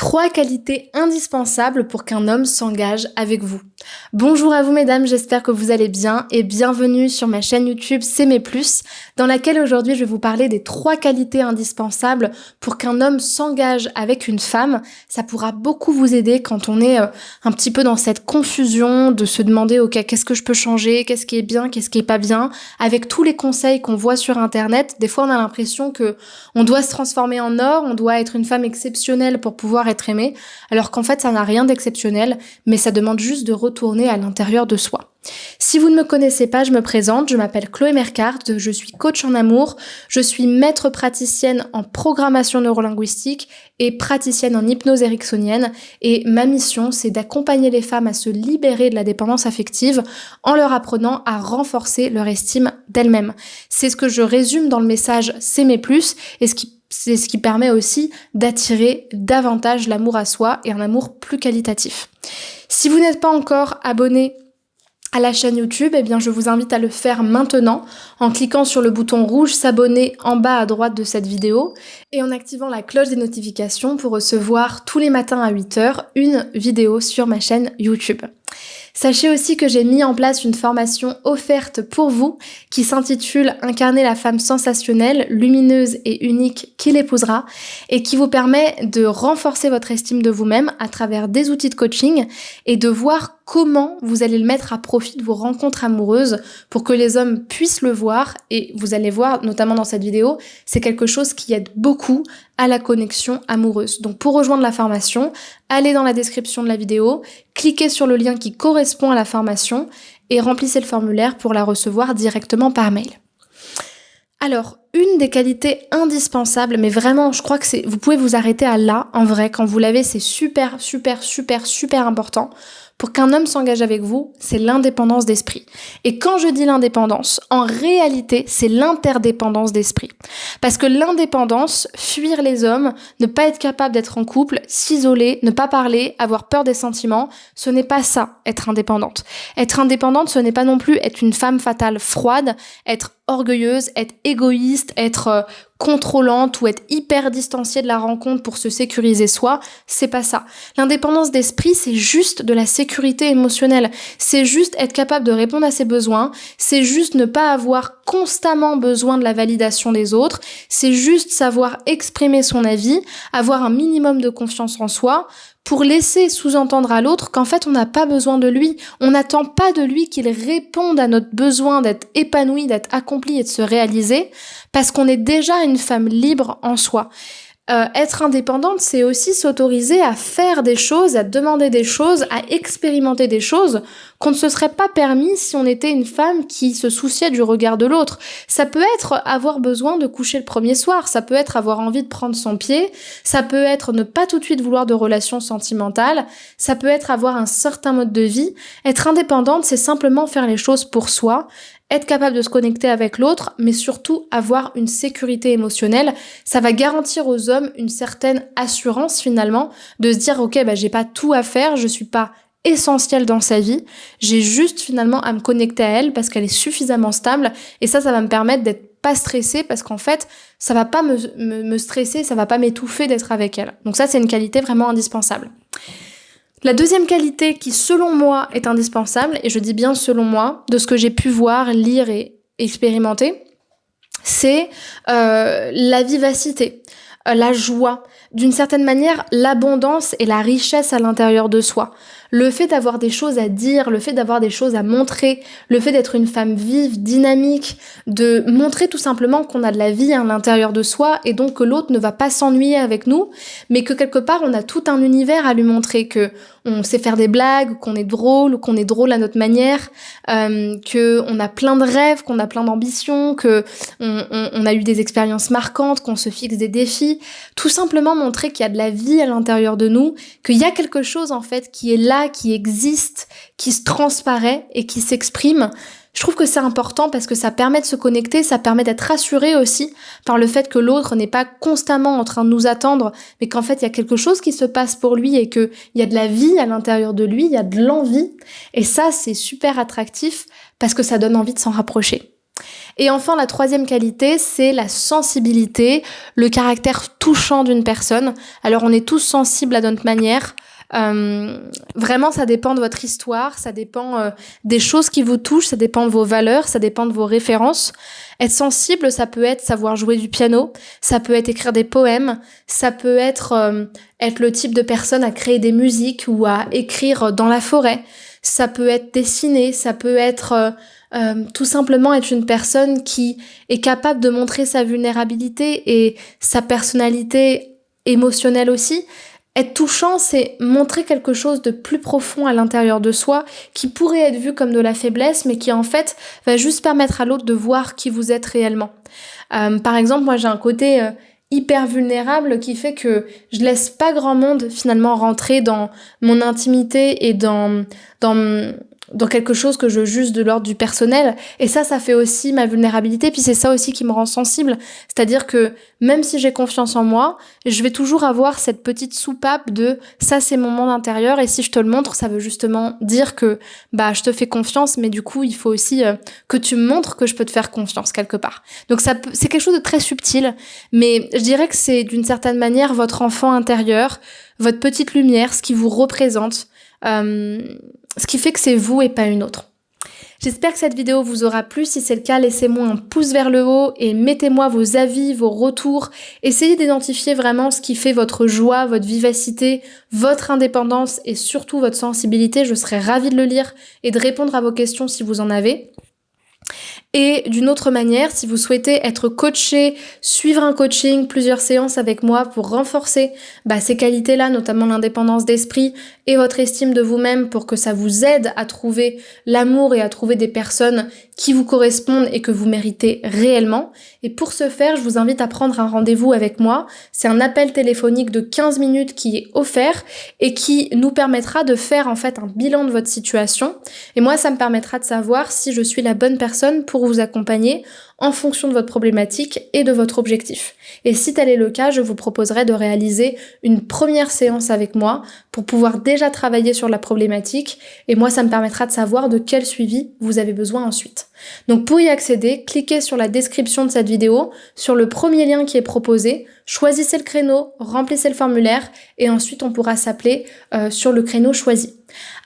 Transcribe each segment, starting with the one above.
3 qualités indispensables pour qu'un homme s'engage avec vous. Bonjour à vous mesdames, j'espère que vous allez bien et bienvenue sur ma chaîne YouTube S'aimer plus, dans laquelle aujourd'hui je vais vous parler des 3 qualités indispensables pour qu'un homme s'engage avec une femme. Ça pourra beaucoup vous aider quand on est un petit peu dans cette confusion de se demander ok, qu'est-ce que je peux changer, qu'est-ce qui est bien, qu'est-ce qui est pas bien. Avec tous les conseils qu'on voit sur internet, des fois on a l'impression que on doit se transformer en or, on doit être une femme exceptionnelle pour pouvoir être aimée, alors qu'en fait ça n'a rien d'exceptionnel, mais ça demande juste de retourner à l'intérieur de soi. Si vous ne me connaissez pas, je me présente, je m'appelle Chloé Mercart, je suis coach en amour, je suis maître praticienne en programmation neurolinguistique et praticienne en hypnose ericksonienne, et ma mission c'est d'accompagner les femmes à se libérer de la dépendance affective en leur apprenant à renforcer leur estime d'elles-mêmes. C'est ce que je résume dans le message S'aimer plus, et c'est ce qui permet aussi d'attirer davantage l'amour à soi et un amour plus qualitatif. Si vous n'êtes pas encore abonné à la chaîne YouTube, eh bien je vous invite à le faire maintenant en cliquant sur le bouton rouge s'abonner en bas à droite de cette vidéo et en activant la cloche des notifications pour recevoir tous les matins à 8h une vidéo sur ma chaîne YouTube. Sachez aussi que j'ai mis en place une formation offerte pour vous qui s'intitule « Incarner la femme sensationnelle, lumineuse et unique qui l'épousera » et qui vous permet de renforcer votre estime de vous-même à travers des outils de coaching et de voir comment vous allez le mettre à profit de vos rencontres amoureuses pour que les hommes puissent le voir. Et vous allez voir, notamment dans cette vidéo, c'est quelque chose qui aide beaucoup à la connexion amoureuse. Donc pour rejoindre la formation, allez dans la description de la vidéo, cliquez sur le lien qui correspond à la formation et remplissez le formulaire pour la recevoir directement par mail. Alors, une des qualités indispensables, mais vraiment, je crois que vous pouvez vous arrêter à là, en vrai, quand vous l'avez, c'est super important. Pour qu'un homme s'engage avec vous, c'est l'indépendance d'esprit. Et quand je dis l'indépendance, en réalité, c'est l'interdépendance d'esprit. Parce que l'indépendance, fuir les hommes, ne pas être capable d'être en couple, s'isoler, ne pas parler, avoir peur des sentiments, ce n'est pas ça, être indépendante. Être indépendante, ce n'est pas non plus être une femme fatale froide, être orgueilleuse, être égoïste, être contrôlante ou être hyper distanciée de la rencontre pour se sécuriser soi, c'est pas ça. L'indépendance d'esprit, c'est juste de la sécurité émotionnelle. C'est juste être capable de répondre à ses besoins. C'est juste ne pas avoir constamment besoin de la validation des autres. C'est juste savoir exprimer son avis, avoir un minimum de confiance en soi, pour laisser sous-entendre à l'autre qu'en fait on n'a pas besoin de lui, on n'attend pas de lui qu'il réponde à notre besoin d'être épanoui, d'être accompli et de se réaliser, parce qu'on est déjà une femme libre en soi. Être indépendante, c'est aussi s'autoriser à faire des choses, à demander des choses, à expérimenter des choses qu'on ne se serait pas permis si on était une femme qui se souciait du regard de l'autre. Ça peut être avoir besoin de coucher le premier soir, ça peut être avoir envie de prendre son pied, ça peut être ne pas tout de suite vouloir de relations sentimentales, ça peut être avoir un certain mode de vie. Être indépendante, c'est simplement faire les choses pour soi, être capable de se connecter avec l'autre, mais surtout avoir une sécurité émotionnelle. Ça va garantir aux hommes une certaine assurance finalement, de se dire ok, j'ai pas tout à faire, je suis pas essentielle dans sa vie, j'ai juste finalement à me connecter à elle parce qu'elle est suffisamment stable, et ça va me permettre d'être pas stressée parce qu'en fait, ça va pas me stresser, ça va pas m'étouffer d'être avec elle. Donc ça, c'est une qualité vraiment indispensable. La deuxième qualité qui, selon moi, est indispensable, et je dis bien selon moi, de ce que j'ai pu voir, lire et expérimenter, c'est la vivacité, la joie, d'une certaine manière, l'abondance et la richesse à l'intérieur de soi. Le fait d'avoir des choses à dire, le fait d'avoir des choses à montrer, le fait d'être une femme vive, dynamique, de montrer tout simplement qu'on a de la vie à l'intérieur de soi et donc que l'autre ne va pas s'ennuyer avec nous, mais que quelque part on a tout un univers à lui montrer, que on sait faire des blagues, qu'on est drôle ou qu'on est drôle à notre manière, que on a plein de rêves, qu'on a plein d'ambitions, que on a eu des expériences marquantes, qu'on se fixe des défis, tout simplement montrer qu'il y a de la vie à l'intérieur de nous, qu'il y a quelque chose en fait qui est là, qui existe, qui se transparaît et qui s'exprime. Je trouve que c'est important parce que ça permet de se connecter, ça permet d'être rassuré aussi par le fait que l'autre n'est pas constamment en train de nous attendre, mais qu'en fait il y a quelque chose qui se passe pour lui et qu'il y a de la vie à l'intérieur de lui, il y a de l'envie. Et ça, c'est super attractif parce que ça donne envie de s'en rapprocher. Et enfin, la troisième qualité, c'est la sensibilité, le caractère touchant d'une personne. Alors, on est tous sensibles à notre manière. Vraiment, ça dépend de votre histoire, ça dépend des choses qui vous touchent, ça dépend de vos valeurs, ça dépend de vos références. Être sensible, ça peut être savoir jouer du piano, ça peut être écrire des poèmes, ça peut être le type de personne à créer des musiques ou à écrire dans la forêt. Ça peut être dessiner, ça peut être tout simplement être une personne qui est capable de montrer sa vulnérabilité et sa personnalité émotionnelle aussi. Être touchant, c'est montrer quelque chose de plus profond à l'intérieur de soi, qui pourrait être vu comme de la faiblesse, mais qui en fait va juste permettre à l'autre de voir qui vous êtes réellement. Par exemple, moi j'ai un côté hyper vulnérable qui fait que je laisse pas grand monde finalement rentrer dans mon intimité et dans quelque chose que je juge de l'ordre du personnel. Et ça fait aussi ma vulnérabilité. Puis c'est ça aussi qui me rend sensible. C'est-à-dire que même si j'ai confiance en moi, je vais toujours avoir cette petite soupape de ça, c'est mon monde intérieur. Et si je te le montre, ça veut justement dire que je te fais confiance. Mais du coup, il faut aussi que tu me montres que je peux te faire confiance quelque part. Donc c'est quelque chose de très subtil. Mais je dirais que c'est d'une certaine manière votre enfant intérieur, votre petite lumière, ce qui vous représente. Ce qui fait que c'est vous et pas une autre. J'espère que cette vidéo vous aura plu. Si c'est le cas, laissez-moi un pouce vers le haut et mettez-moi vos avis, vos retours. Essayez d'identifier vraiment ce qui fait votre joie, votre vivacité, votre indépendance et surtout votre sensibilité. Je serais ravie de le lire et de répondre à vos questions si vous en avez. Et d'une autre manière, si vous souhaitez être coaché, suivre un coaching, plusieurs séances avec moi pour renforcer ces qualités-là, notamment l'indépendance d'esprit et votre estime de vous-même pour que ça vous aide à trouver l'amour et à trouver des personnes qui vous correspondent et que vous méritez réellement. Et pour ce faire, je vous invite à prendre un rendez-vous avec moi. C'est un appel téléphonique de 15 minutes qui est offert et qui nous permettra de faire en fait un bilan de votre situation. Et moi, ça me permettra de savoir si je suis la bonne personne pour vous accompagner en fonction de votre problématique et de votre objectif. Et si tel est le cas, je vous proposerai de réaliser une première séance avec moi pour pouvoir déjà travailler sur la problématique et moi ça me permettra de savoir de quel suivi vous avez besoin ensuite. Donc pour y accéder, cliquez sur la description de cette vidéo, sur le premier lien qui est proposé, choisissez le créneau, remplissez le formulaire et ensuite on pourra s'appeler sur le créneau choisi.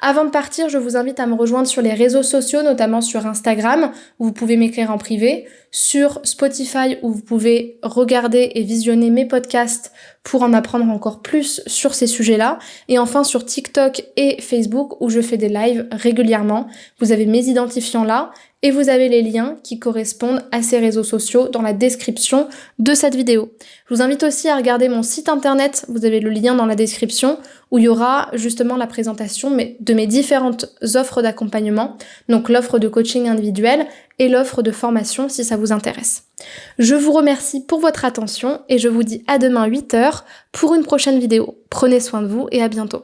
Avant de partir, je vous invite à me rejoindre sur les réseaux sociaux, notamment sur Instagram, où vous pouvez m'écrire en privé, sur Spotify, où vous pouvez regarder et visionner mes podcasts pour en apprendre encore plus sur ces sujets-là, et enfin sur TikTok et Facebook, où je fais des lives régulièrement. Vous avez mes identifiants là, et vous avez les liens qui correspondent à ces réseaux sociaux dans la description de cette vidéo. Je vous invite aussi à regarder mon site internet, vous avez le lien dans la description, où il y aura justement la présentation de mes différentes offres d'accompagnement, donc l'offre de coaching individuel et l'offre de formation si ça vous intéresse. Je vous remercie pour votre attention et je vous dis à demain 8h pour une prochaine vidéo. Prenez soin de vous et à bientôt.